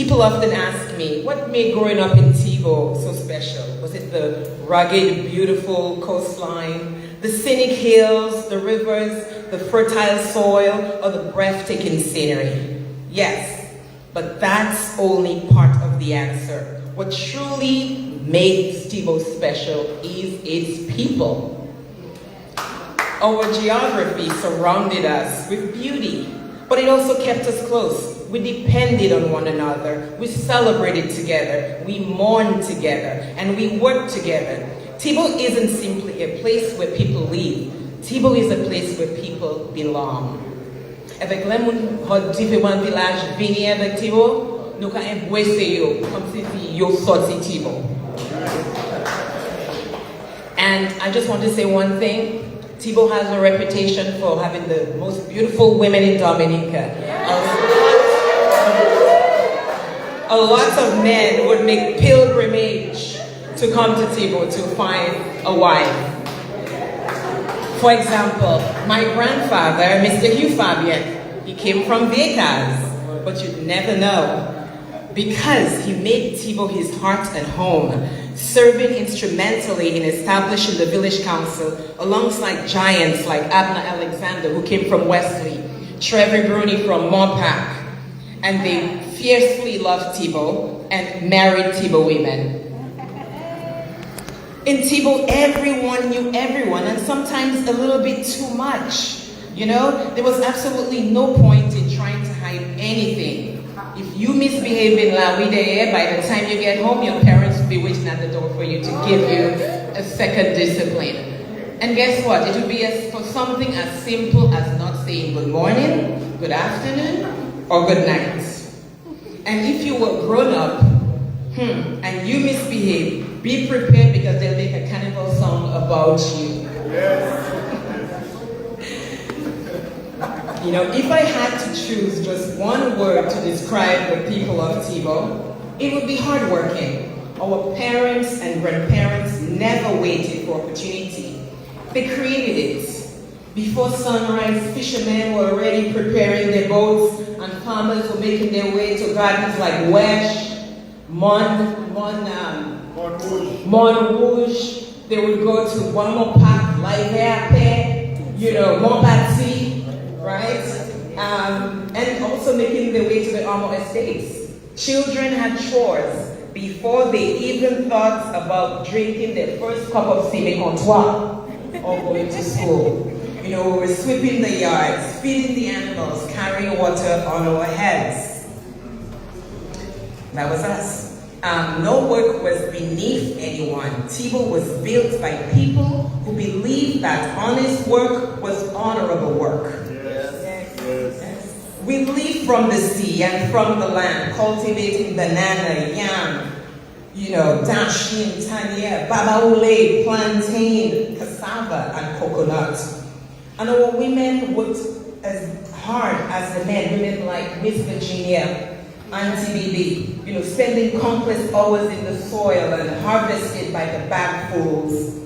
People often ask me, what made growing up in Thibaud so special? Was it the rugged, beautiful coastline, the scenic hills, the rivers, the fertile soil, or the breathtaking scenery? Yes, but that's only part of the answer. What truly makes Thibaud special is its people. Our geography surrounded us with beauty, but it also kept us close. We depended on one another, we celebrated together, we mourned together, and we worked together. Thibaud isn't simply a place where people live. Thibaud is a place where people belong. Avec les gens qui vivent dans le village, venez avec Thibaud, nous allons embrasser yo, comme si yo sorti Thibaud. And I just want to say one thing. Thibaud has a reputation for having the most beautiful women in Dominica. A lot of men would make pilgrimage to come to Thibaud to find a wife. For example, my grandfather, Mr. Hugh Fabian, he came from Vegas, but you'd never know, because he made Thibaud his heart and home, serving instrumentally in establishing the village council alongside giants like Abner Alexander, who came from Wesley, Trevor Bruni from Montpac, and they fiercely loved Thibaud and married Thibaud women. In Thibaud, everyone knew everyone, and sometimes a little bit too much. You know, there was absolutely no point in trying to hide anything. If you misbehave in La Vida, by the time you get home, your parents will be waiting at the door for you to give you a second discipline. And guess what? It would be for something as simple as not saying good morning, good afternoon, or good night. And if you were grown up, and you misbehave, be prepared, because they'll make a carnival song about you. Yes. You know, if I had to choose just one word to describe the people of Thibaud, it would be hardworking. Our parents and grandparents never waited for opportunity. They created it. Before sunrise, fishermen were already preparing their boats, and farmers were making their way to gardens like Wesh, Montrouge. They would go to Montpac, Laïverpe, Montpaty, right? And also making their way to the Armor Estates. Children had chores before they even thought about drinking their first cup of Cime Comptoir or going to school. We were sweeping the yards, feeding the animals, carrying water on our heads. That was us. No work was beneath anyone. Thibaud was built by people who believed that honest work was honorable work. Yes. We live from the sea and from the land, cultivating banana, yam, dashin, tanya, babaule, plantain, cassava, and coconut. And our women worked as hard as the men, women like Miss Virginia, Auntie Bibi, spending countless hours in the soil and harvested by the bagfuls.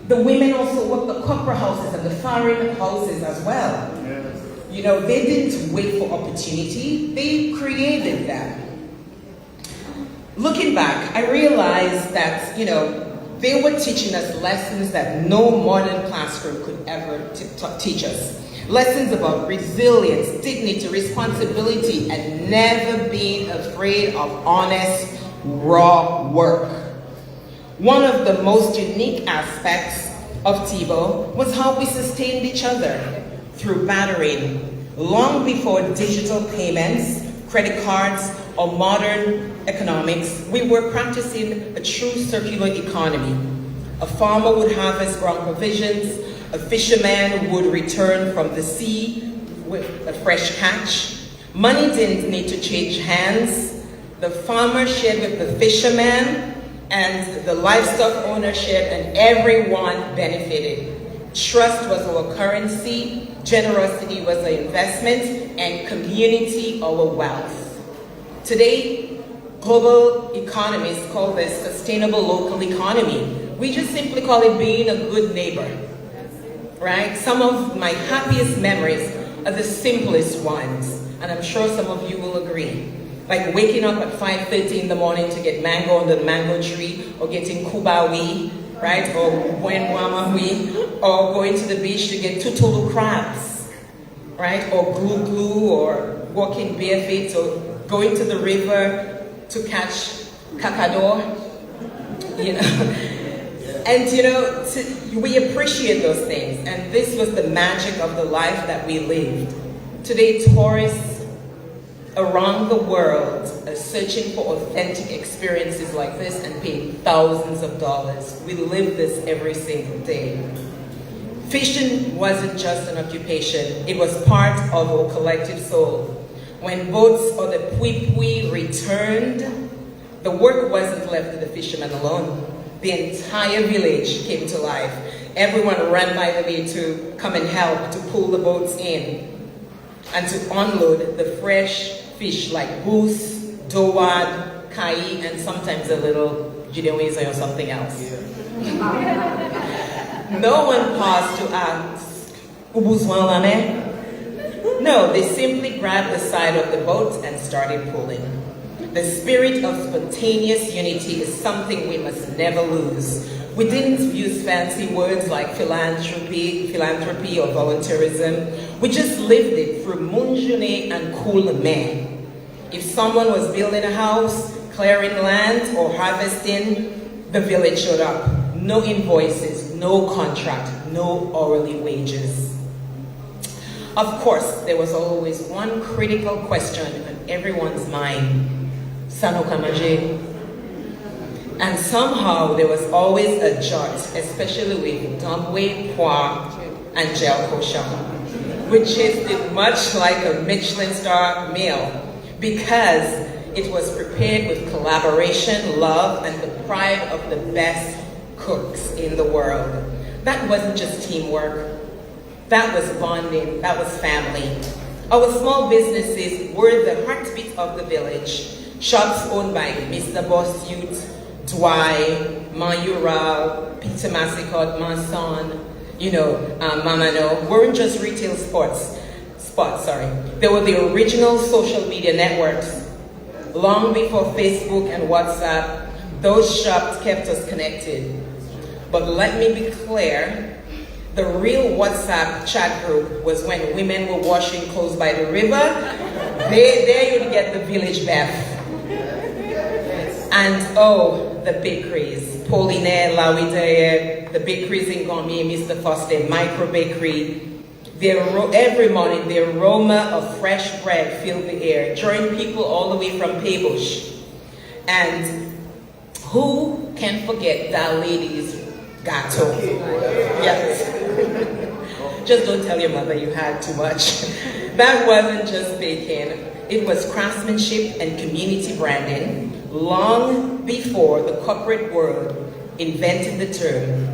The women also worked the copper houses and the farming houses as well. Yes. They didn't wait for opportunity, they created them. Looking back, I realized that, they were teaching us lessons that no modern classroom could ever teach us. Lessons about resilience, dignity, responsibility, and never being afraid of honest, raw work. One of the most unique aspects of Thibaud was how we sustained each other through bartering. Long before digital payments, credit cards, or modern economics, we were practicing a true circular economy. A farmer would harvest ground provisions, a fisherman would return from the sea with a fresh catch. Money didn't need to change hands. The farmer shared with the fisherman, and the livestock owner shared, and everyone benefited. Trust was our currency, generosity was our investment, and community our wealth. Today, global economists call this sustainable local economy. We just simply call it being a good neighbor. Right? Some of my happiest memories are the simplest ones, and I'm sure some of you will agree. Like waking up at 5:30 in the morning to get mango under the mango tree, or getting kubawi, right? Or buenwamawi, or going to the beach to get tutulu crabs, right? Or glue glue, or walking barefoot, or going to the river to catch kakador, you know. And you know, we appreciate those things, and this was the magic of the life that we lived. Today, tourists around the world are searching for authentic experiences like this and paying thousands of dollars. We live this every single day. Fishing wasn't just an occupation, it was part of our collective soul. When boats or the pui-pui returned, the work wasn't left to the fishermen alone. The entire village came to life. Everyone ran by the way to come and help to pull the boats in and to unload the fresh fish like goose, dowad, kai, and sometimes a little jideweza or something else. No one paused to ask, "Ubuzwalane?" No, they simply grabbed the side of the boat and started pulling. The spirit of spontaneous unity is something we must never lose. We didn't use fancy words like philanthropy or volunteerism. We just lived it through munjune and kulame. If someone was building a house, clearing land, or harvesting, the village showed up. No invoices, no contract, no hourly wages. Of course, there was always one critical question on everyone's mind. Sanokamaje. And somehow there was always a jot, especially with Dumbwe, Pois, and Gel Kosha, which tasted much like a Michelin star meal because it was prepared with collaboration, love, and the pride of the best cooks in the world. That wasn't just teamwork. That was bonding, that was family. Our small businesses were the heartbeat of the village. Shops owned by Mr. Boss Youth, Dwight, Mayura, Peter Massicot, Manson, Mamano, weren't just retail spots. They were the original social media networks. Long before Facebook and WhatsApp, those shops kept us connected. But let me be clear, the real WhatsApp chat group was when women were washing clothes by the river. There you'd get the village bath. And the bakeries, Paulinaire, Lawideye, the bakeries in Gombe, Mr. Foster, Micro Bakery. Every morning, the aroma of fresh bread filled the air, drawing people all the way from Paybush. And who can forget that lady's gâteau? Yes. Just don't tell your mother you had too much. That wasn't just baking. It was craftsmanship and community branding. Long before the corporate world invented the term,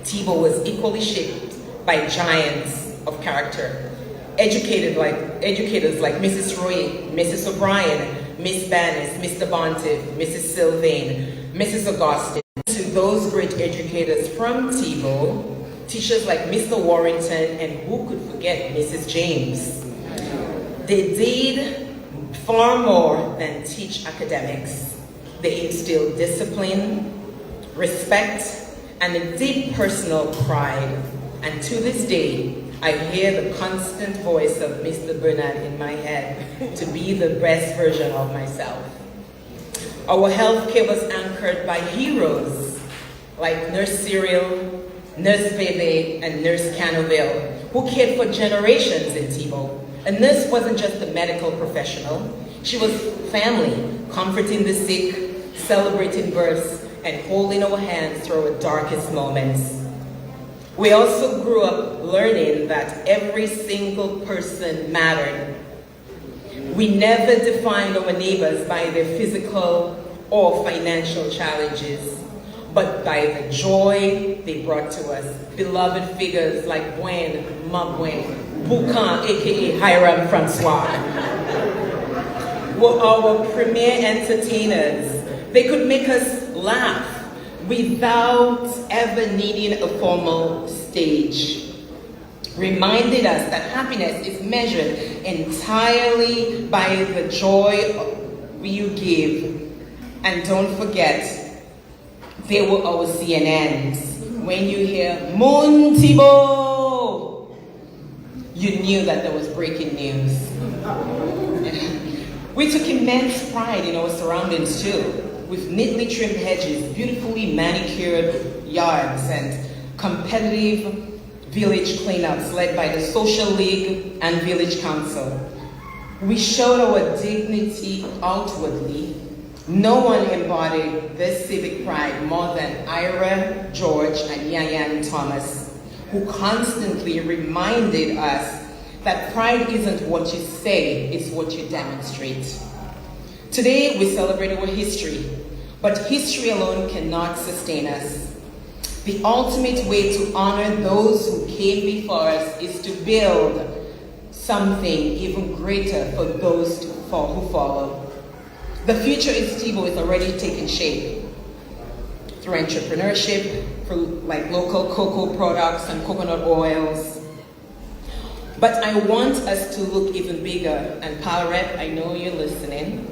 Thibaud was equally shaped by giants of character. Educators like Mrs. Roy, Mrs. O'Brien, Miss Bannis, Mr. Bontif, Mrs. Sylvain, Mrs. Augustine. To those great educators from Thibaud, teachers like Mr. Warrington, and who could forget Mrs. James. They did far more than teach academics. They instilled discipline, respect, and a deep personal pride. And to this day, I hear the constant voice of Mr. Bernard in my head to be the best version of myself. Our healthcare was anchored by heroes like Nurse Cyril, Nurse Bebe, and Nurse Canoville, who cared for generations in Thibaud. A nurse wasn't just a medical professional. She was family, comforting the sick, celebrating births, and holding our hands through our darkest moments. We also grew up learning that every single person mattered. We never defined our neighbors by their physical or financial challenges, but by the joy they brought to us. Beloved figures like Gwen, Mabwen, Boucan, aka Hiram Francois, were our premier entertainers. They could make us laugh without ever needing a formal stage. Reminded us that happiness is measured entirely by the joy you give. And don't forget, they were our CNNs. When you hear, Moon Thibaud, you knew that there was breaking news. We took immense pride in our surroundings too, with neatly trimmed hedges, beautifully manicured yards, and competitive village cleanups led by the Social League and Village Council. We showed our dignity outwardly. No one embodied this civic pride more than Ira, George, and Yan Thomas, who constantly reminded us that pride isn't what you say, it's what you demonstrate. Today, we celebrate our history, but history alone cannot sustain us. The ultimate way to honor those who came before us is to build something even greater for those who follow. The future is Thibaud is already taking shape through entrepreneurship, through like local cocoa products and coconut oils. But I want us to look even bigger, and Power Rep, I know you're listening.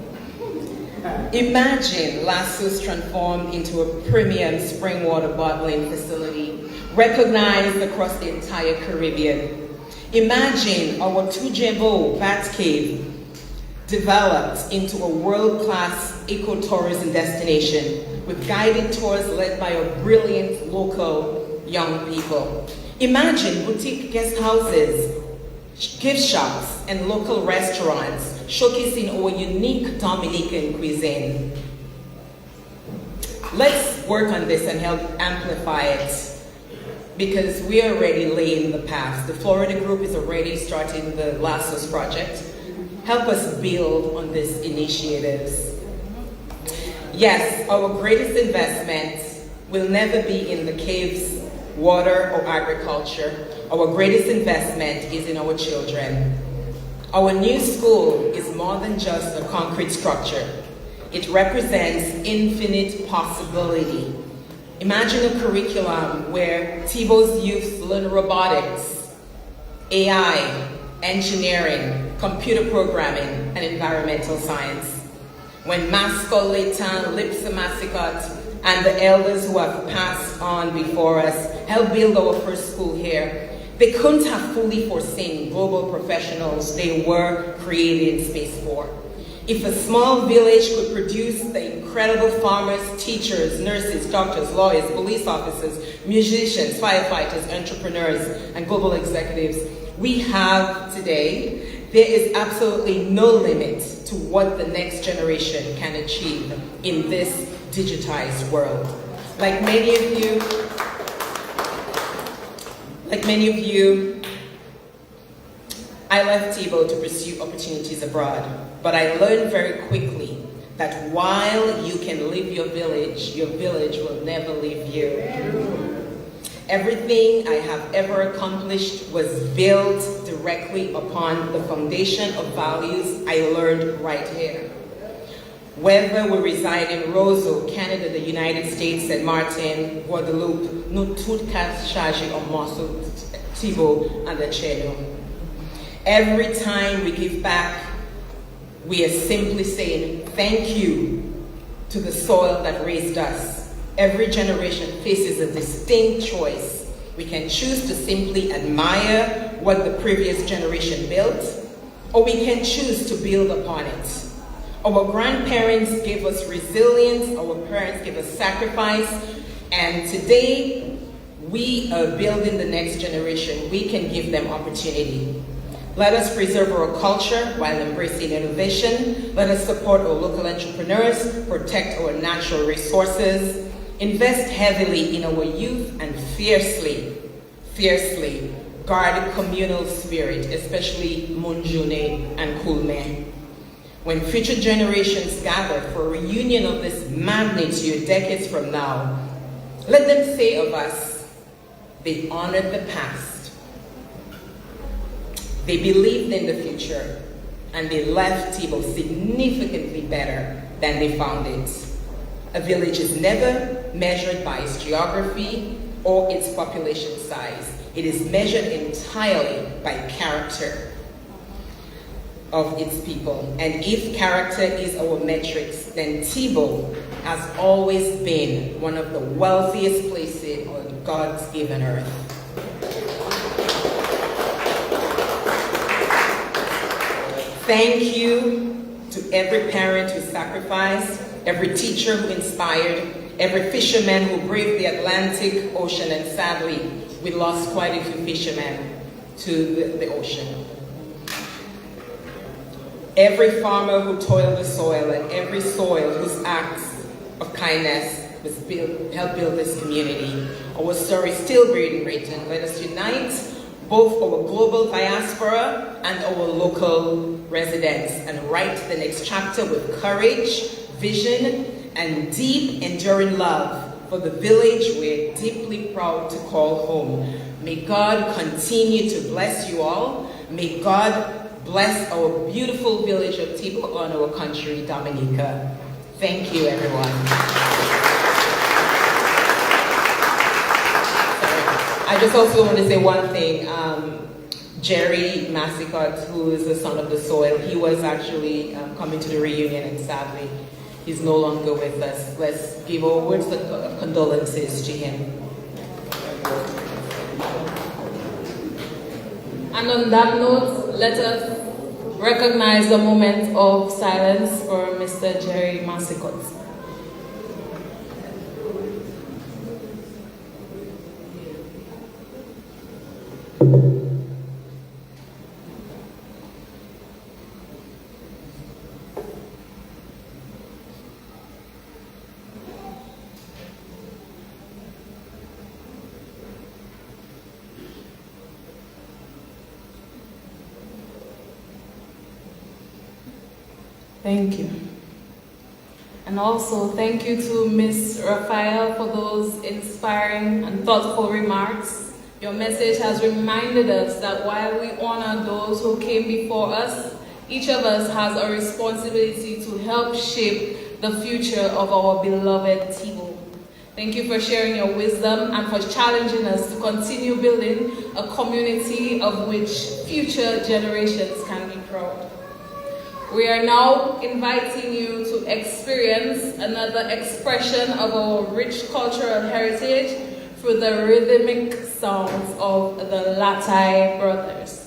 Imagine Lassos transformed into a premium spring water bottling facility, recognized across the entire Caribbean. Imagine our Tujebo Bat Cave developed into a world-class ecotourism destination with guided tours led by our brilliant local young people. Imagine boutique guest houses, gift shops, and local restaurants showcasing our unique Dominican cuisine. Let's work on this and help amplify it, because we are already laying the path. The Florida group is already starting the Lassos project. Help us build on these initiatives. Yes, our greatest investment will never be in the caves, water, or agriculture. Our greatest investment is in our children. Our new school is more than just a concrete structure. It represents infinite possibility. Imagine a curriculum where Thibaud's youth learn robotics, AI, engineering, computer programming, and environmental science. When Mascol Leighton, Lipsa Massicot, and the elders who have passed on before us helped build our first school here, they couldn't have fully foreseen global professionals they were created in space for. If a small village could produce the incredible farmers, teachers, nurses, doctors, lawyers, police officers, musicians, firefighters, entrepreneurs, and global executives we have today, there is absolutely no limit to what the next generation can achieve in this digitized world. Like many of you, I left Thibaud to pursue opportunities abroad, but I learned very quickly that while you can leave your village will never leave you. Everything I have ever accomplished was built directly upon the foundation of values I learned right here. Whether we reside in Roseau, Canada, the United States, St. Martin, Guadeloupe, nous tout cas chargés en morceaux Thibaud and the Cheno. Every time we give back, we are simply saying thank you to the soil that raised us. Every generation faces a distinct choice. We can choose to simply admire what the previous generation built, or we can choose to build upon it. Our grandparents gave us resilience, our parents gave us sacrifice, and today we are building the next generation. We can give them opportunity. Let us preserve our culture while embracing innovation. Let us support our local entrepreneurs, protect our natural resources, invest heavily in our youth, and fiercely guard communal spirit, especially Munjune and Kulme. When future generations gather for a reunion of this magnitude decades from now, let them say of us, they honored the past, they believed in the future, and they left Thibaud significantly better than they found it. A village is never measured by its geography or its population size. It is measured entirely by character. of its people. And if character is our metrics, then Thibaud has always been one of the wealthiest places on God's given earth. Thank you to every parent who sacrificed, every teacher who inspired, every fisherman who braved the Atlantic Ocean, and sadly, we lost quite a few fishermen to the ocean. Every farmer who toiled the soil, and every soil whose acts of kindness helped build this community. Our story is still being written. Let us unite both our global diaspora and our local residents and write the next chapter with courage, vision, and deep, enduring love for the village we're deeply proud to call home. May God continue to bless you all. May God bless our beautiful village of Thibaud and our country, Dominica. Thank you, everyone. I just also want to say one thing. Jerry Massicot, who is the son of the soil, he was actually coming to the reunion, and sadly, he's no longer with us. Let's give our words of condolences to him. And on that note, let us recognize the moment of silence for Mr. Jerry Massicot. Thank you. And also thank you to Ms. Raphael for those inspiring and thoughtful remarks. Your message has reminded us that while we honor those who came before us, each of us has a responsibility to help shape the future of our beloved Thibaud. Thank you for sharing your wisdom and for challenging us to continue building a community of which future generations can be proud. We are now inviting you to experience another expression of our rich cultural heritage through the rhythmic songs of the Latai Brothers.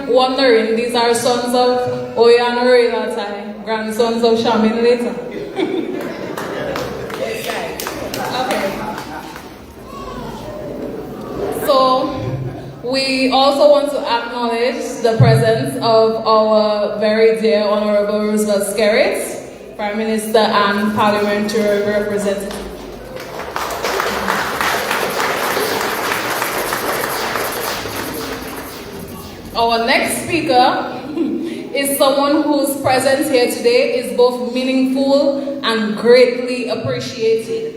wondering, these are sons of Oyan Latai, grandsons of Shamin later. Okay. So, we also want to acknowledge the presence of our very dear Honorable Roosevelt Skerrit, Prime Minister and Parliamentary Representative. Our next speaker is someone whose presence here today is both meaningful and greatly appreciated.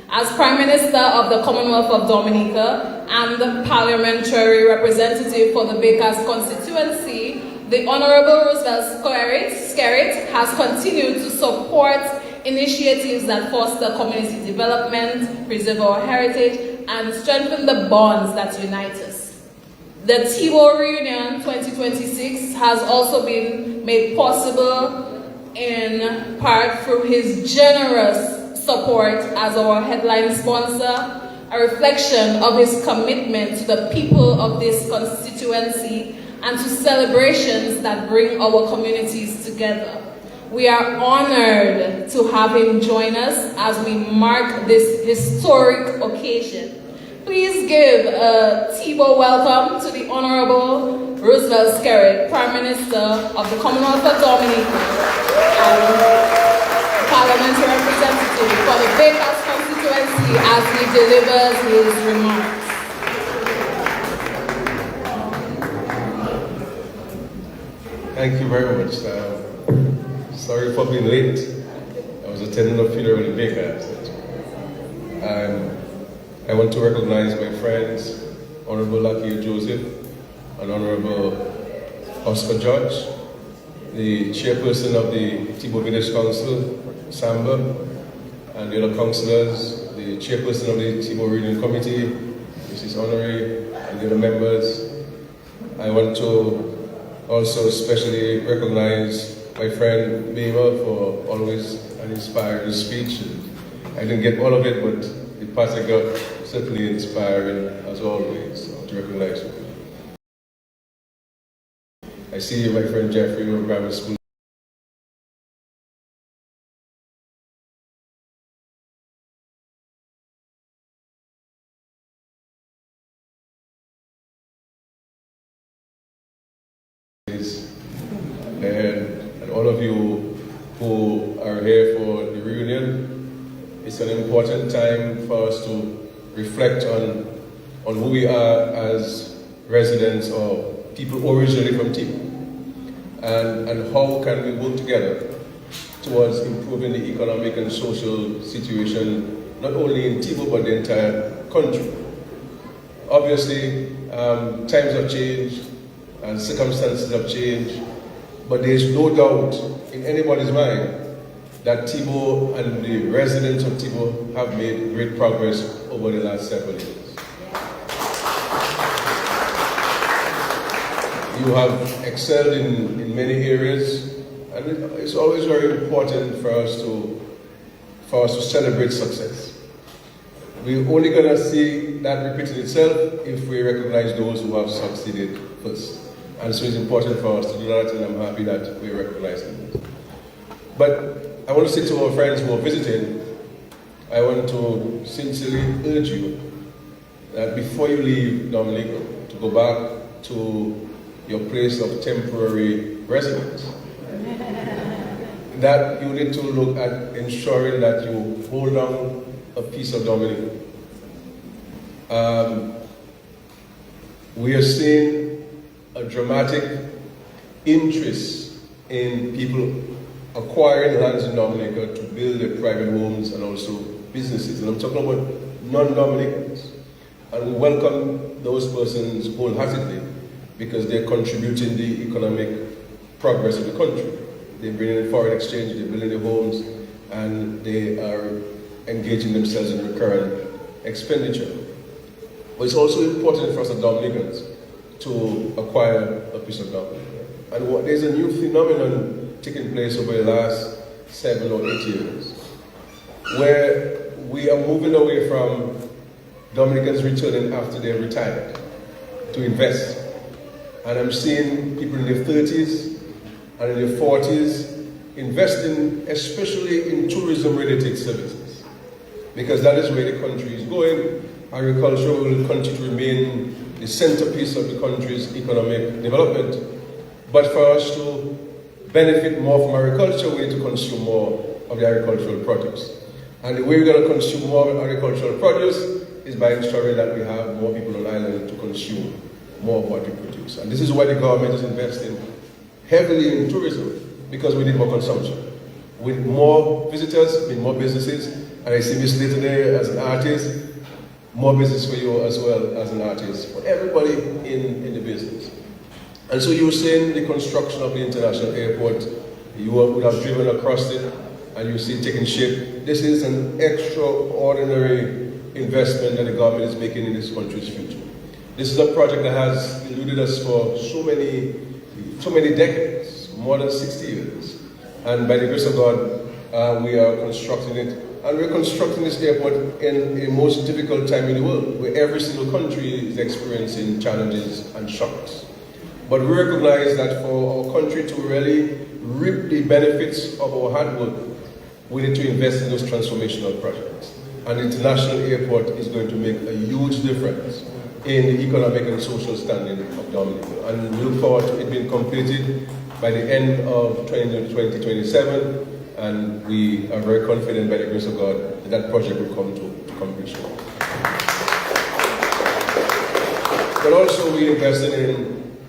As Prime Minister of the Commonwealth of Dominica and the Parliamentary Representative for the Bakers constituency, the Honorable Roosevelt Skerrit has continued to support initiatives that foster community development, preserve our heritage, and strengthen the bonds that unite us. The Thibaud Reunion 2026 has also been made possible in part through his generous support as our headline sponsor, a reflection of his commitment to the people of this constituency and to celebrations that bring our communities together. We are honored to have him join us as we mark this historic occasion. Please give a Thibaud welcome to the Honorable Roosevelt Skerrit, Prime Minister of the Commonwealth of Dominica and Parliamentary Representative for the Bakers constituency as he delivers his remarks. Thank you very much. Sorry for being late. I was attending a funeral in Bakers. I want to recognize my friends, Honorable Lakia Joseph and Honorable Oscar George, the chairperson of the Thibaud Village Council, Samba, and the other councillors, the chairperson of the Thibaud Reunion Committee, Mrs. Honoré, and the other members. I want to also especially recognize my friend Bema for always an inspiring speech. I didn't get all of it, but the part I got certainly inspiring as always. So to recognize you. I see my friend Jeffrey from grammar school. And all of you who are here for the reunion, it's an important time for us to reflect on who we are as residents or people originally from Thibaud, and how can we work together towards improving the economic and social situation, not only in Thibaud but the entire country. Obviously, times have changed and circumstances have changed, but there is no doubt in anybody's mind that Thibaud and the residents of Thibaud have made great progress over the last several years. You have excelled in many areas, and it's always very important for us to celebrate success. We're only going to see that repeating itself if we recognize those who have succeeded first. And so it's important for us to do that, and I'm happy that we're recognizing it. But I want to say to our friends who are visiting, I want to sincerely urge you that before you leave Dominica, to go back to your place of temporary residence, that you need to look at ensuring that you hold on a piece of Dominica. We are seeing a dramatic interest in people acquiring lands in Dominica to build their private homes and also businesses. And I'm talking about non-Dominicans. And we welcome those persons wholeheartedly because they're contributing the economic progress of the country. They're bringing in foreign exchange, they're building their homes, and they are engaging themselves in recurrent expenditure. But it's also important for us as Dominicans to acquire a piece of Dominica. And there's a new phenomenon taking place over the last 7 or 8 years, where we are moving away from Dominicans returning after they're retired to invest. And I'm seeing people in their 30s and in their 40s investing especially in tourism-related services, because that is where the country is going. Agriculture will continue to remain the centerpiece of the country's economic development. But for us to benefit more from agriculture, we need to consume more of the agricultural produce. And the way we're going to consume more of agricultural produce is by ensuring that we have more people on island to consume more of what we produce. And this is why the government is investing heavily in tourism, because we need more consumption. With more visitors, with more businesses, and I see Miss Lee today as an artist, more business for you as well as an artist, for everybody in the business. And so you were saying the construction of the international airport, you would have driven across it, and you see it taking shape. This is an extraordinary investment that the government is making in this country's future. This is a project that has eluded us for so many decades, more than 60 years. And by the grace of God, we are constructing it. And we're constructing this airport in the most difficult time in the world, where every single country is experiencing challenges and shocks. But we recognize that for our country to really reap the benefits of our hard work, we need to invest in those transformational projects. And the international airport is going to make a huge difference in the economic and social standing of Dominica. And we look forward to it being completed by the end of 2027, and we are very confident by the grace of God that that project will come to completion. But also we invested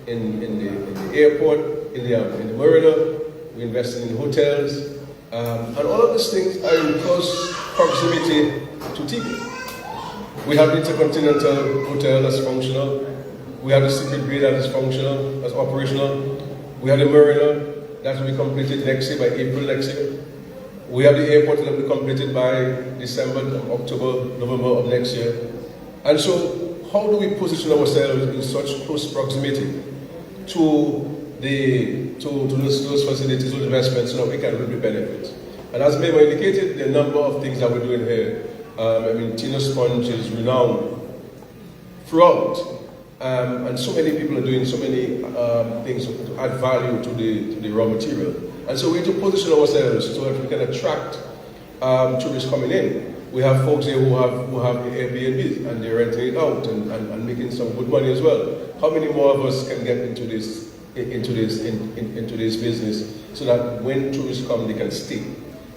in the airport, in the marina, we invested in hotels, and all of these things are in close proximity to Thibaud. We have the Intercontinental Hotel that's functional. We have the Secret Bay that is functional, that's operational. We have the marina that will be completed next year, by April next year. We have the airport that will be completed by December, October, November of next year. And so, how do we position ourselves in such close proximity to those facilities, those investments, so that we can reap the benefits? And as Mayor indicated, there are a number of things that we're doing here. Tina Sponge is renowned throughout, and so many people are doing so many things to add value to the raw material. And so we need to position ourselves so that we can attract tourists coming in. We have folks here who have Airbnb and they're renting it out and making some good money as well. How many more of us can get into this business so that when tourists come, they can stay?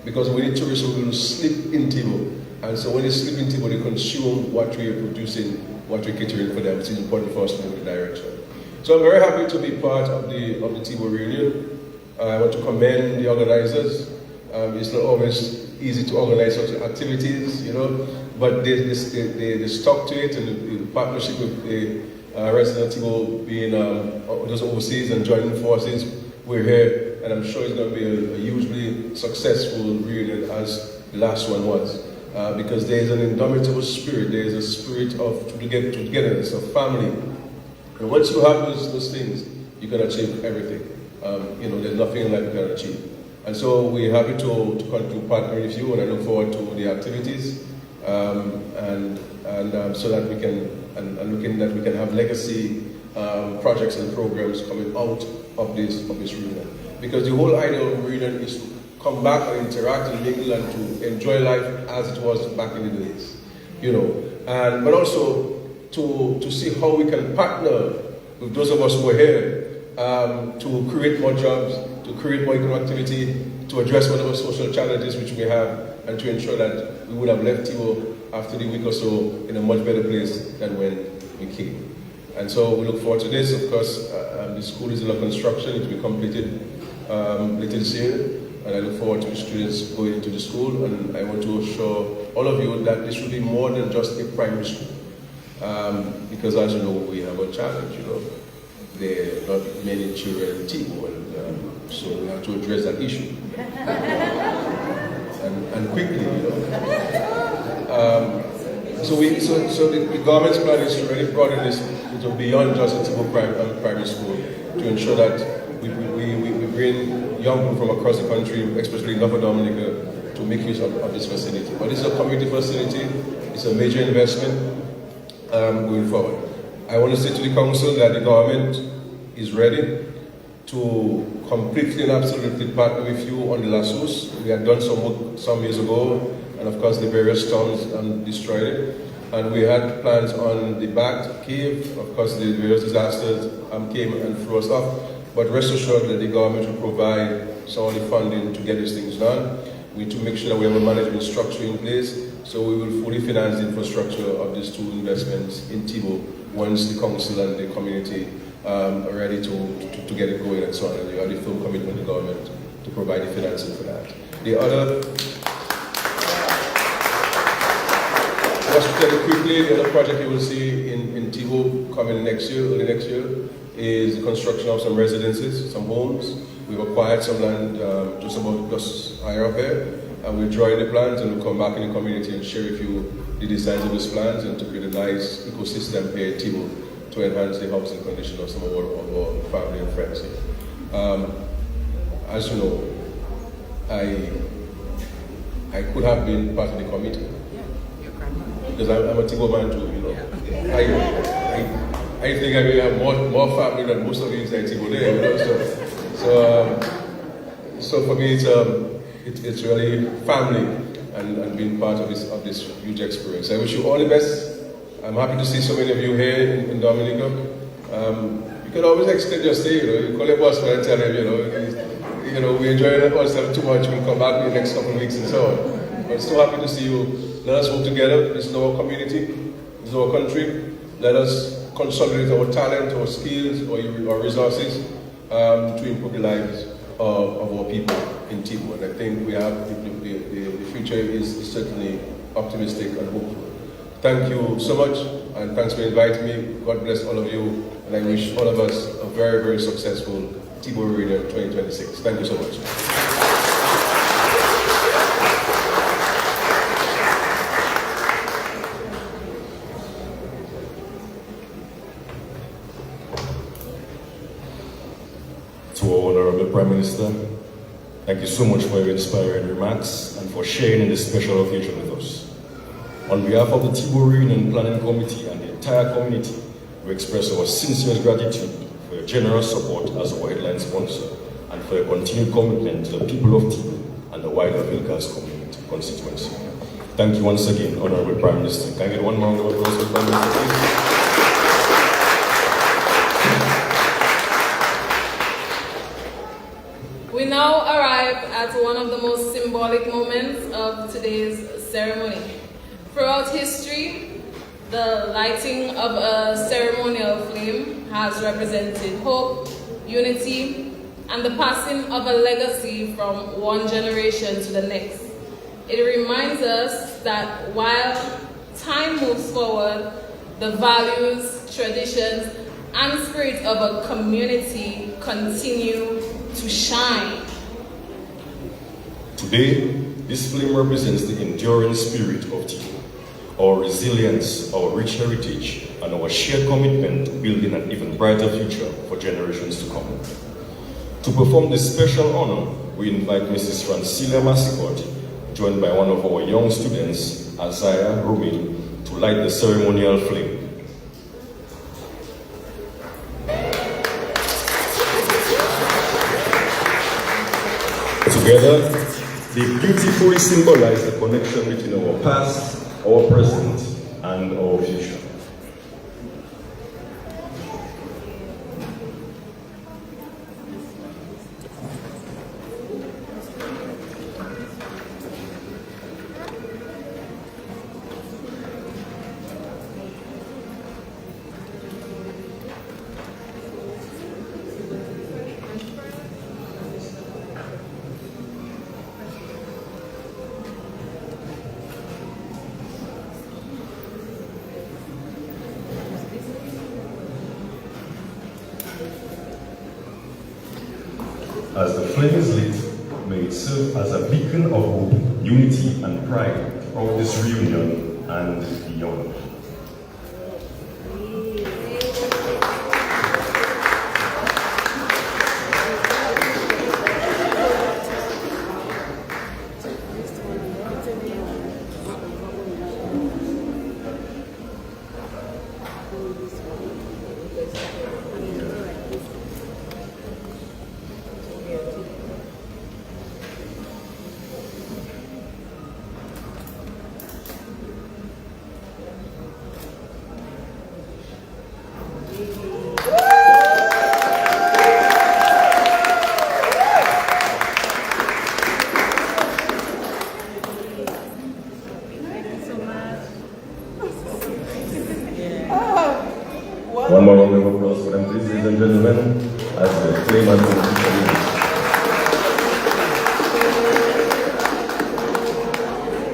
Because we need tourists who will sleep in Thibaud. And so when they sleep in Thibaud, they consume what we are producing, what we're catering for them. It's important for us to move in the direction. So I'm very happy to be part of the Thibaud reunion. I want to commend the organizers. It's not always easy to organize such activities, but they stuck to it, and the partnership with the residents of Thibaud being just overseas and joining forces, we're here, and I'm sure it's going to be a hugely successful reunion as the last one was. Because there is an indomitable spirit, there is a spirit of togetherness, of family. And once you have those things, you can achieve everything. There's nothing in life you can achieve. And so we're happy to continue partnering with you, and I look forward to the activities, so that we can have legacy projects and programs coming out of this reunion. Because the whole idea of reunion is to come back and interact and mingle and to enjoy life as it was back in the days, but also to see how we can partner with those of us who are here to create more jobs, to create more economic activity, to address whatever social challenges which we have, and to ensure that we would have left Thibaud after the week or so in a much better place than when we came. And so we look forward to this. Of course, the school is under construction. It will be completed later this year. And I look forward to the students going into the school, and I want to assure all of you that this should be more than just a primary school. Because as you know, we have a challenge, There are not many children in Thibaud, and so we have to address that issue. and quickly, So the government's plan is to really broaden this to beyond just a Thibaud primary school, to ensure that we bring young people from across the country, especially in Upper Dominica, to make use of this facility. But it's a community facility, it's a major investment going forward. I want to say to the council that the government is ready to completely and absolutely partner with you on the lassos. We had done some work some years ago, and of course the various storms destroyed it. And we had plans on the Bat Cave. Of course, the various disasters came and threw us off. But rest assured that the government will provide some of the funding to get these things done. We need to make sure that we have a management structure in place, so we will fully finance the infrastructure of these two investments in Thibaud once the council and the community are ready to get it going and so on. And you have the full commitment of the government to provide the financing for that. The other, just to tell you quickly, the other project you will see in Thibaud coming next year, early next year, is the construction of some residences, some homes. We've acquired some land just higher up here, and we're drawing the plans, and we'll come back in the community and share with you the designs of these plans and to create a nice ecosystem here at Thibaud to enhance the housing condition of some of our family and friends here. As you know, I could have been part of the committee. Because I'm a Thibaud man too, you know. I think I may have more family than most of you inside Thibaud there, you know. So for me, it's really family and being part of this huge experience. I wish you all the best. I'm happy to see so many of you here in Dominica. You can always extend your stay, you know. You call your boss and tell him, you know, we enjoy ourselves too much. We'll come back in the next couple of weeks and so on. But so happy to see you. Let us work together. This is our community. This is our country. Let us consolidate our talent, our skills, our resources to improve the lives of our people in Thibaud. And I think we have the future is certainly optimistic and hopeful. Thank you so much, and thanks for inviting me. God bless all of you, and I wish all of us a very, very successful Thibaud Reunion 2026. Thank you so much. To our Honorable Prime Minister, thank you so much for your inspiring remarks and for sharing in this special occasion with us. On behalf of the Thibaud Reunion Planning Committee and the entire community, we express our sincere gratitude for your generous support as our headline sponsor and for your continued commitment to the people of Thibaud and the wider Vilkas community constituency. Thank you once again, Honorable Prime Minister. Can I get one more round of applause for the Prime Minister, please? We now arrive at one of the most symbolic moments of today's ceremony. Throughout history, the lighting of a ceremonial flame has represented hope, unity, and the passing of a legacy from one generation to the next. It reminds us that while time moves forward, the values, traditions, and spirit of a community continue to shine. Today, this flame represents the enduring spirit of Thibaud, our resilience, our rich heritage, and our shared commitment to building an even brighter future for generations to come. To perform this special honor, we invite Mrs. Francilia Massicot, joined by one of our young students, Isaiah Rumi, to light the ceremonial flame. Together, they beautifully symbolize the connection between our past, our present, and our future. As the flame is lit, may it serve as a beacon of hope, unity, and pride throughout this reunion and beyond. One more round of applause for them, please, ladies and gentlemen, as the claimant officially.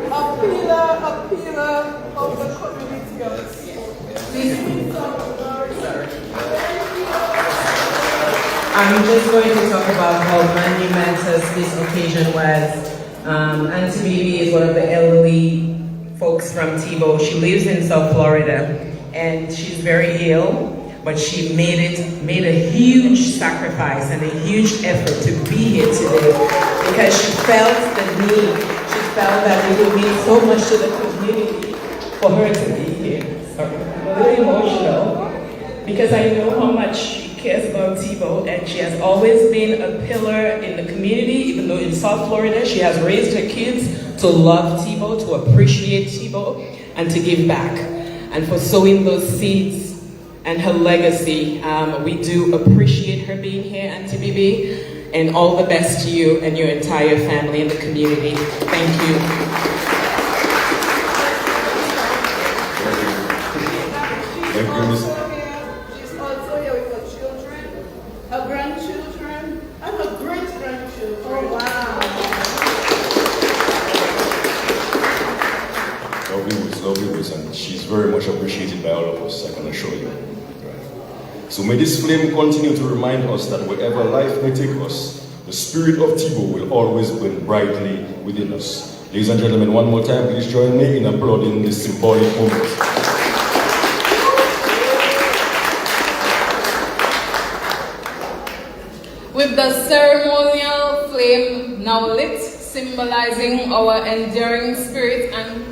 A pillar of the community of I'm just going to talk about how monumentous this occasion was. Auntie Bibi is one of the elderly folks from Thibaud. She lives in South Florida and she's very ill, but she made a huge sacrifice and a huge effort to be here today because she felt the need. She felt that it would mean so much to the community for her to be here. Sorry, I'm a little emotional because I know how much she cares about Thibaud, and she has always been a pillar in the community. Even though in South Florida she has raised her kids to love Thibaud, to appreciate Thibaud, and to give back, and for sowing those seeds and her legacy. We do appreciate her being here, Auntie Bibi, and all the best to you and your entire family and the community. Thank you. She's also here with her children, her grandchildren, and her great-grandchildren. Oh, wow. Lovely words, and she's very much appreciated by all of us, I can assure you. So may this flame continue to remind us that wherever life may take us, the spirit of Thibaud will always burn brightly within us. Ladies and gentlemen, one more time, please join me in applauding this symbolic moment. With the ceremonial flame now lit, symbolizing our enduring spirit and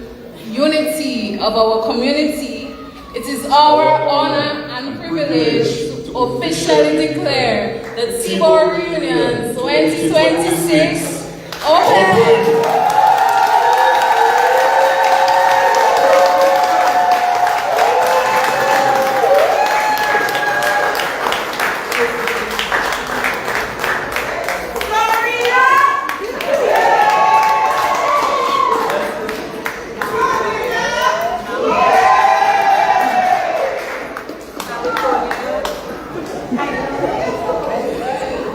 unity of our community, it is our honor and privilege to officially declare the Thibaud Reunion 2026 open.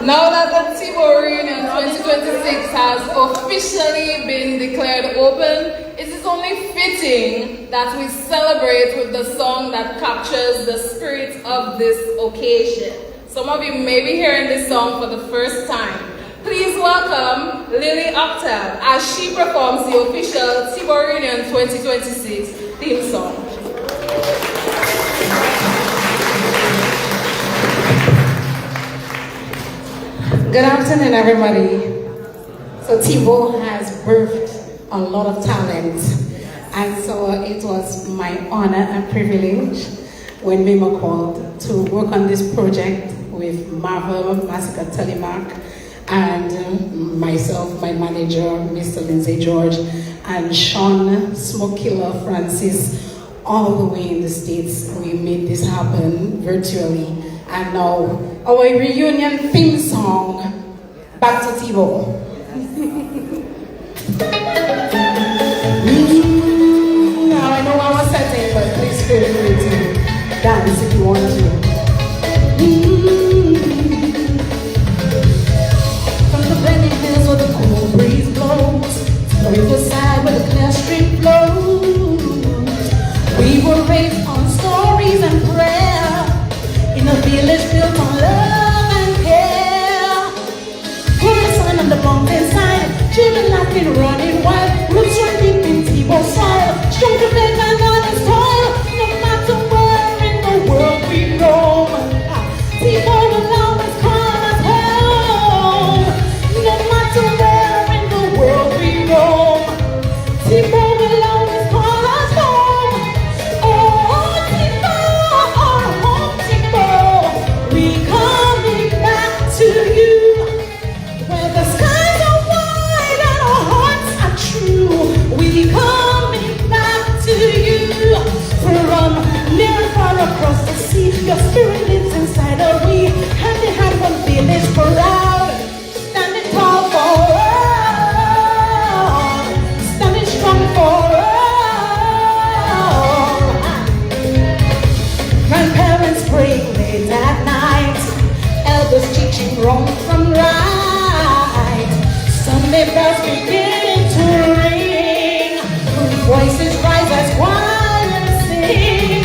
Now that the Thibaud Reunion 2026 has officially been declared open, it is only fitting that we celebrate with the song that captures the spirit of this occasion. Some of you may be hearing this song for the first time. Please welcome Lily Octave as she performs the official Thibaud Reunion 2026 theme song. Good afternoon, everybody. So Thibaud has birthed a lot of talent, and so it was my honor and privilege when Mima called to work on this project with Marvel, Massacre Telemark, and myself, my manager, Mr. Lindsay George, and Sean Smoke Killer Francis, all the way in the States. We made this happen virtually. And now, our reunion theme song, back to Thibaud. Now I know our setting, but please feel free to dance if you want to. From the blending hills where the cool breeze blows, to the riverside where the clear stream flows, we were raised on stories and prayer. In a village built on love and care. Put the sun on the mountainside, children laughing, running wild, roots are deep in Thibaud soil, strong to faith and honest toil. No matter where in the world we roam, Thibaud will always call us home. No matter where in the world we roam, Thibaud will always call us home. Oh, Thibaud, our home, Thibaud, we coming back to you. Where the skies are wide and our hearts are true, we coming back to you. From near and far across the sea, your spirit lives inside of we. Hand in hand, one village proud, standing tall for all, standing strong for all. Grandparents pray voices rise as one and sing.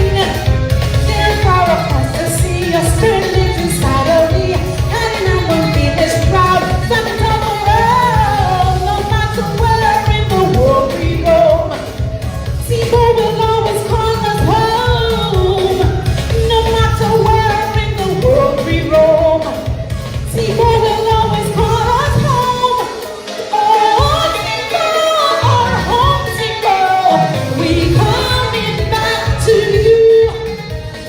Near far across the sea, your spirit lives inside of me. And I won't be this proud. Stand tall the world, no matter where in the world we roam. Thibaud will always call us home. No matter where in the world we roam. Thibaud will always call us home. Oh, Thibaud, our home, Thibaud. We coming back to you.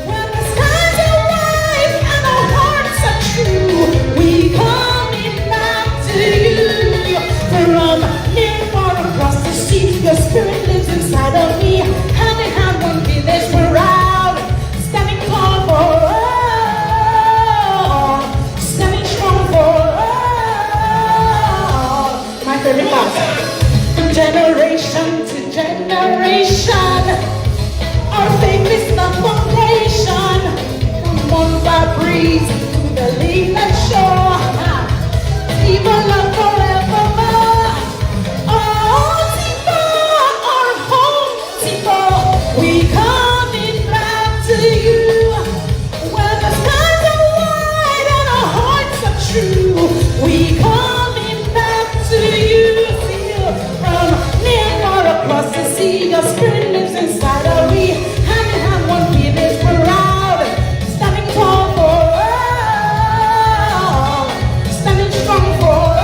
When the skies are white and our hearts are true, we coming back to you. From near far across the sea, your spirit lives inside of me. Hand in hand, won't be this proud. Standing tall for all, standing strong for all. My favorite part. Generation to generation, our faith is the foundation. From one that breeze to the leafless shore, even love forevermore. Oh, Thibaud, our home, Thibaud, we coming back to you. When the skies are wide and our hearts are true, we coming back to you. From near or across the sea, your spirit lives inside of me. Hand in hand, one beat is proud. Standing tall for all, standing strong for all.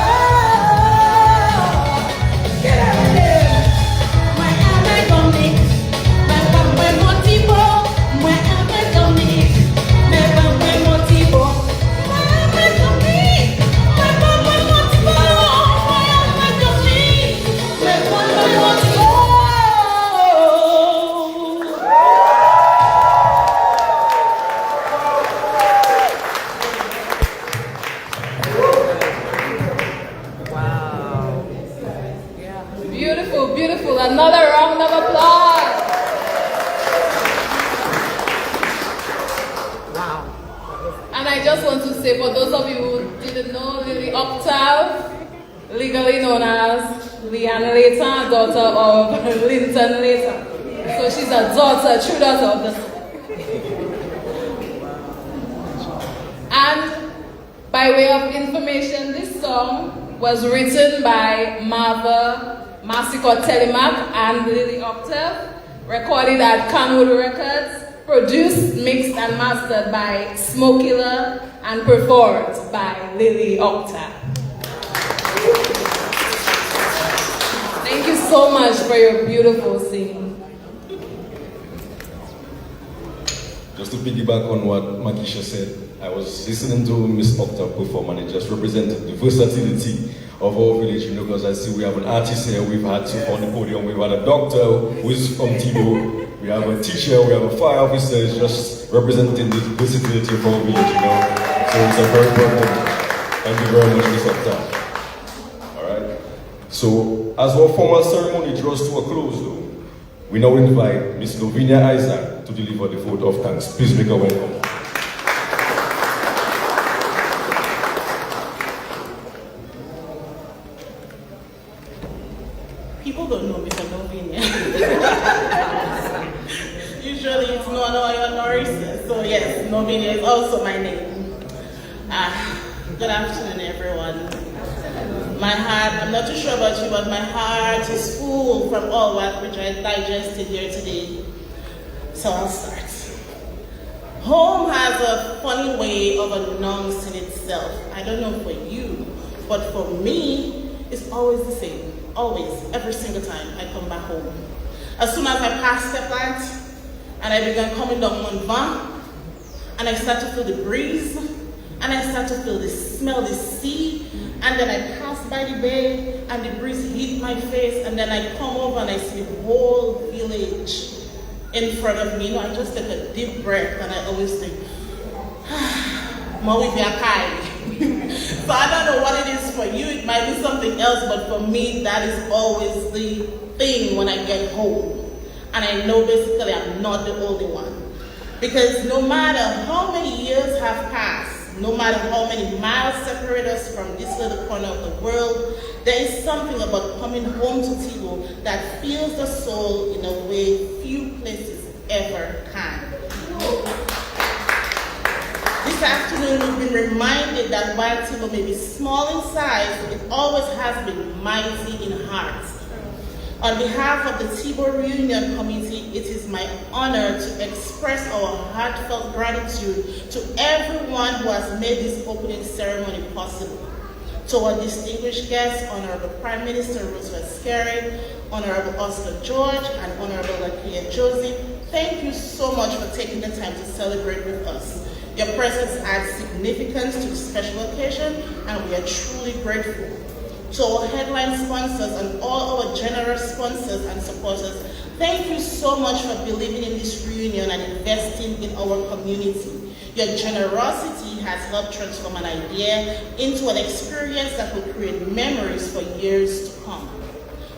Get out of here. My Amazonic, my Bamwe Motivo, my Amazonic, my Bamwe Motivo, my Amazonic, my Bamwe Motivo, my Amazonic, my Bamwe Motivo. Beautiful, beautiful. Another round of applause. Wow. And I just want to say, for those of you who didn't know, Lily Octave, legally known as Leanne Layton, daughter of Linton Layton. So she's a daughter, true daughter of the. And by way of information, this song was written by Marva Masiko Telemark and Lily Octave, recorded at Canwood Records, produced, mixed, and mastered by Smokilla, and performed by Lily Octave. Thank you so much for your beautiful singing. Just to piggyback on what Makisha said, I was listening to Miss Octave perform and it just represented the versatility of our village, you know, because I see we have an artist here, we've had two on the podium, we've had a doctor who is from Thibaud, we have a teacher, we have a fire officer, it's just representing the versatility of our village, you know. So it's a very important thing. Thank you very much, Miss Octave. Alright. So as our formal ceremony draws to a close though, we now invite Miss Lovinia Isaac to deliver the vote of thanks. Please make her welcome. People don't know me for Novinia. Usually it's Noanoya Norris. So yes, Novinia is also my name. Good afternoon, everyone. My heart, I'm not too sure about you, but my heart is full from all that which I digested here today. So I'll start. Home has a funny way of announcing itself. I don't know for you, but for me, it's always the same. Always, every single time I come back home. As soon as I pass the plant, and I began coming down Mont Van, and I start to feel the breeze, and I start to feel the smell, the sea, and then I pass by the bay, and the breeze hit my face, and then I come over and I see the whole village in front of me. You know, I just take a deep breath, and I always think, Maui Viakai. So I don't know what it is for you, it might be something else, but for me, that is always the thing when I get home. And I know basically I'm not the only one. Because no matter how many years have passed, No matter how many miles separate us from this little corner of the world, there is something about coming home to Thibaud that fills the soul in a way few places ever can. This afternoon, we've been reminded that while Thibaud may be small in size, it always has been mighty in heart. On behalf of the Thibaud Reunion Committee, it is my honor to express our heartfelt gratitude to everyone who has made this opening ceremony possible. To our distinguished guests, Honorable Prime Minister Roosevelt Skerry, Honorable Oscar George, and Honorable Lakia Josie, thank you so much for taking the time to celebrate with us. Your presence adds significance to this special occasion, and we are truly grateful. To our headline sponsors and all our generous sponsors and supporters, thank you so much for believing in this reunion and investing in our community. Your generosity has helped transform an idea into an experience that will create memories for years to come.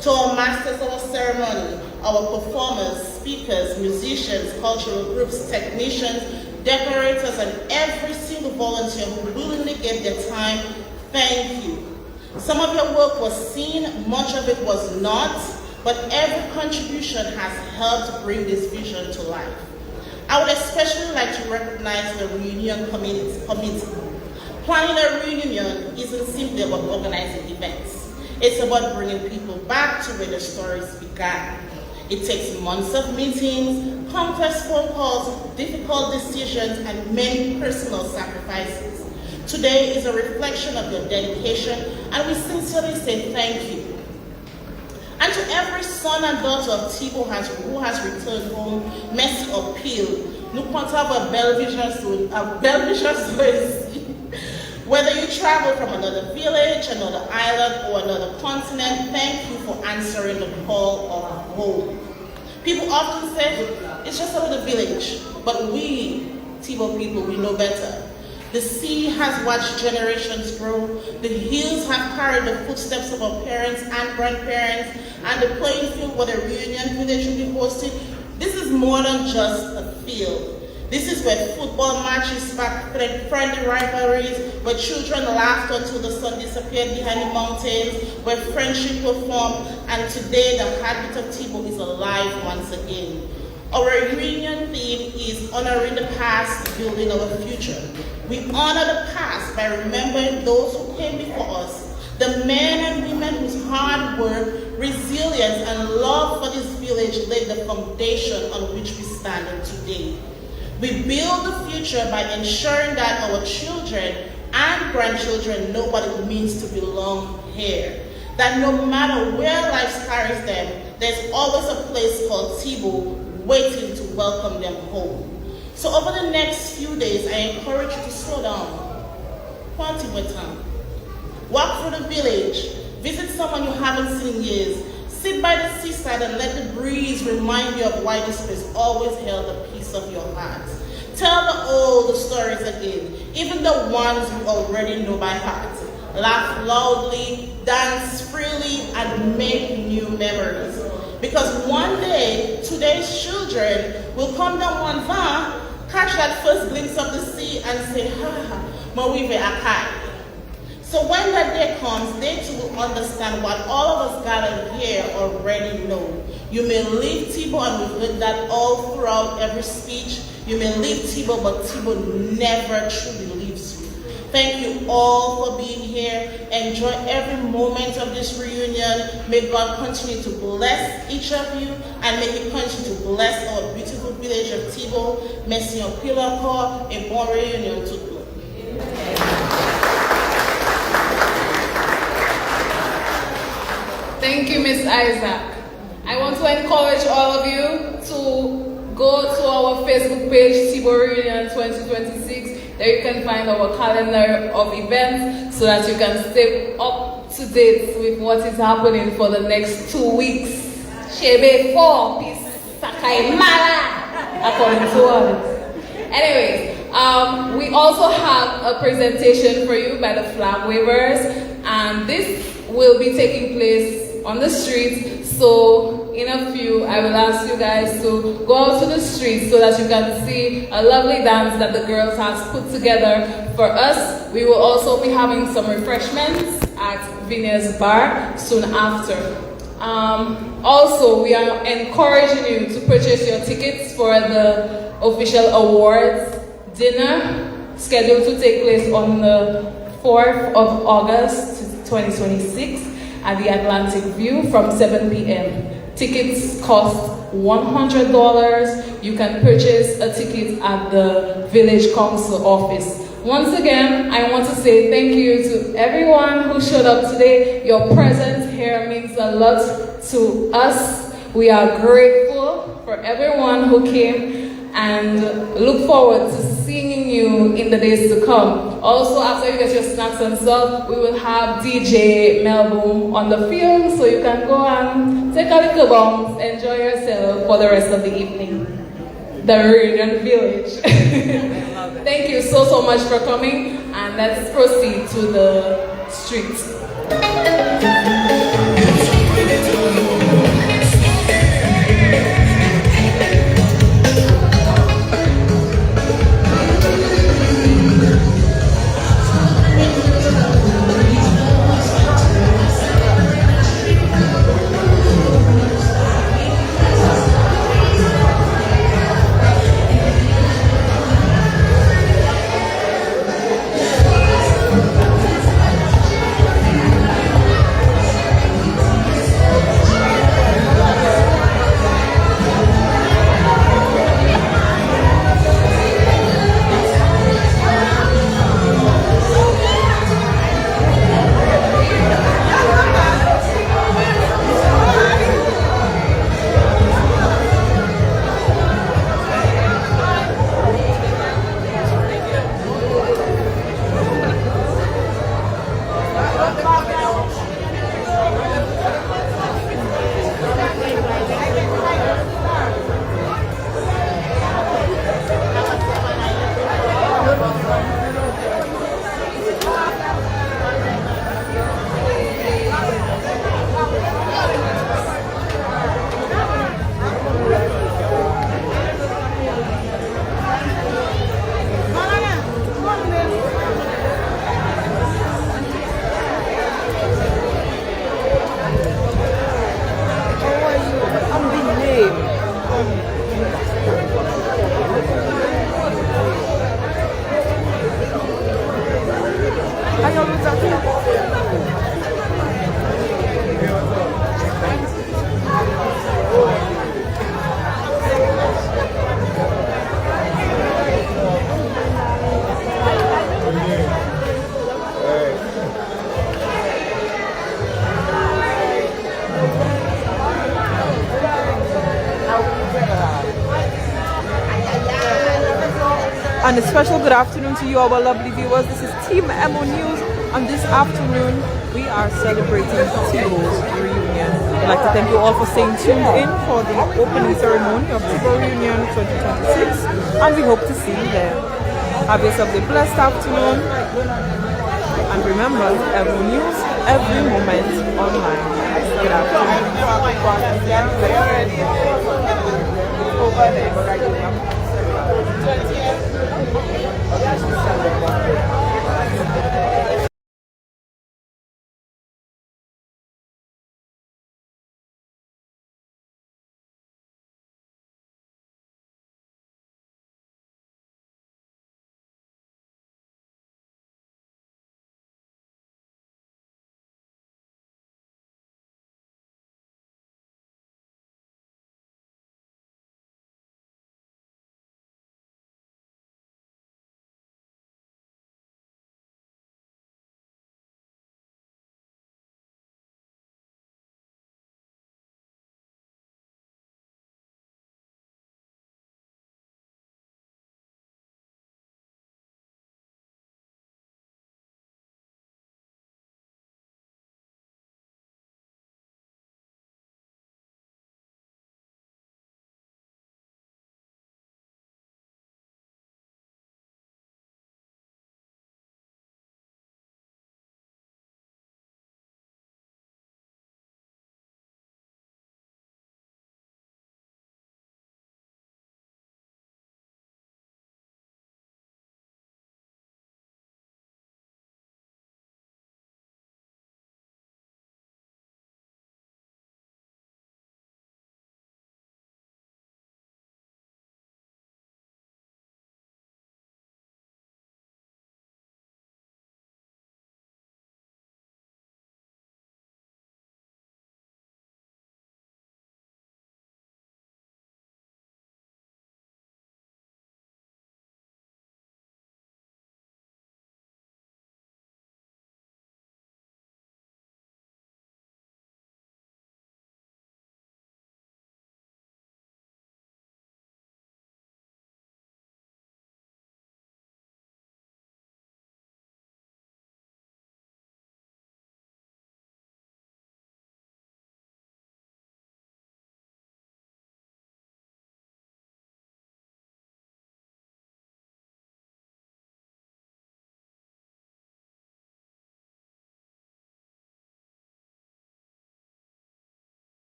To our masters of our ceremony, our performers, speakers, musicians, cultural groups, technicians, decorators, and every single volunteer who willingly gave their time, thank you. Some of your work was seen, much of it was not, but every contribution has helped bring this vision to life. I would especially like to recognize the reunion committee. Planning a reunion isn't simply about organizing events. It's about bringing people back to where the stories began. It takes months of meetings, complex phone calls, difficult decisions, and many personal sacrifices. Today is a reflection of your dedication, and we sincerely say thank you. And to every son and daughter of Thibaud who has returned home, merci or pile, nous comptons avoir belle vision Whether you travel from another village, another island, or another continent, thank you for answering the call of home. People often say, it's just a little village, but we, Thibaud people, we know better. The sea has watched generations grow. The hills have carried the footsteps of our parents and grandparents, and the playing field where the reunion village will be hosted. This is more than just a field. This is where football matches spark friendly rivalries, where children laughed until the sun disappeared behind the mountains, where friendship were formed, and today the heartbeat of Thibaud is alive once again. Our reunion theme is honoring the past, building our future. We honor the past by remembering those who came before us, the men and women whose hard work, resilience, and love for this village laid the foundation on which we stand today. We build the future by ensuring that our children and grandchildren know what it means to belong here. That no matter where life carries them, there's always a place called Thibaud waiting to welcome them home. So over the next few days, I encourage you to slow down. Quanti time. Walk through the village. Visit someone you haven't seen in years. Sit by the seaside and let the breeze remind you of why this place always held a piece of your heart. Tell the old stories again, even the ones you already know by heart. Laugh loudly, dance freely, and make new memories. Because one day, today's children will come down one van, catch that first glimpse of the sea, and say, Mawive Akai. So when that day comes, they too will understand what all of us gathered here already know. You may leave Thibaud, and we've heard that all throughout every speech. You may leave Thibaud, but Thibaud never truly leaves you. Thank you all for being here. Enjoy every moment of this reunion. May God continue to bless each of you, and may He continue to bless our beautiful village of Thibaud. Merci en pile encore, et bonne réunion tout le monde. Thank you, Ms. Isaac. I want to encourage all of you to go to our Facebook page, Thibaud Reunion 2026. There you can find our calendar of events so that you can stay up to date with what is happening for the next 2 weeks. Shebe 4, peace, Sakai Mala, according to others. Anyways, we also have a presentation for you by the flag wavers, and this will be taking place on the street. So in a few, I will ask you guys to go out to the streets so that you can see a lovely dance that the girls have put together for us. We will also be having some refreshments at Vineyard's Bar soon after. Also, we are encouraging you to purchase your tickets for the official awards dinner scheduled to take place on the 4th of August 2026 at the Atlantic View from 7 p.m. Tickets cost $100. You can purchase a ticket at the Village Council office. Once again, I want to say thank you to everyone who showed up today. Your presence here means a lot to us. We are grateful for everyone who came and look forward to seeing you in the days to come. Also, after you get your snacks and stuff, we will have DJ Melboom on the field, so you can go and take a little bounce, enjoy yourself for the rest of the evening. The Reunion Village. Thank you so much for coming, and let's proceed to the streets. And a special good afternoon to you, our lovely viewers. This is Team Emonews, and this afternoon we are celebrating Thibaud's reunion. I'd like to thank you all for staying tuned in for the opening ceremony of Thibaud Reunion 2026, and we hope to see you there. Have yourself a blessed afternoon, and remember, Emonews, every moment online. Good afternoon.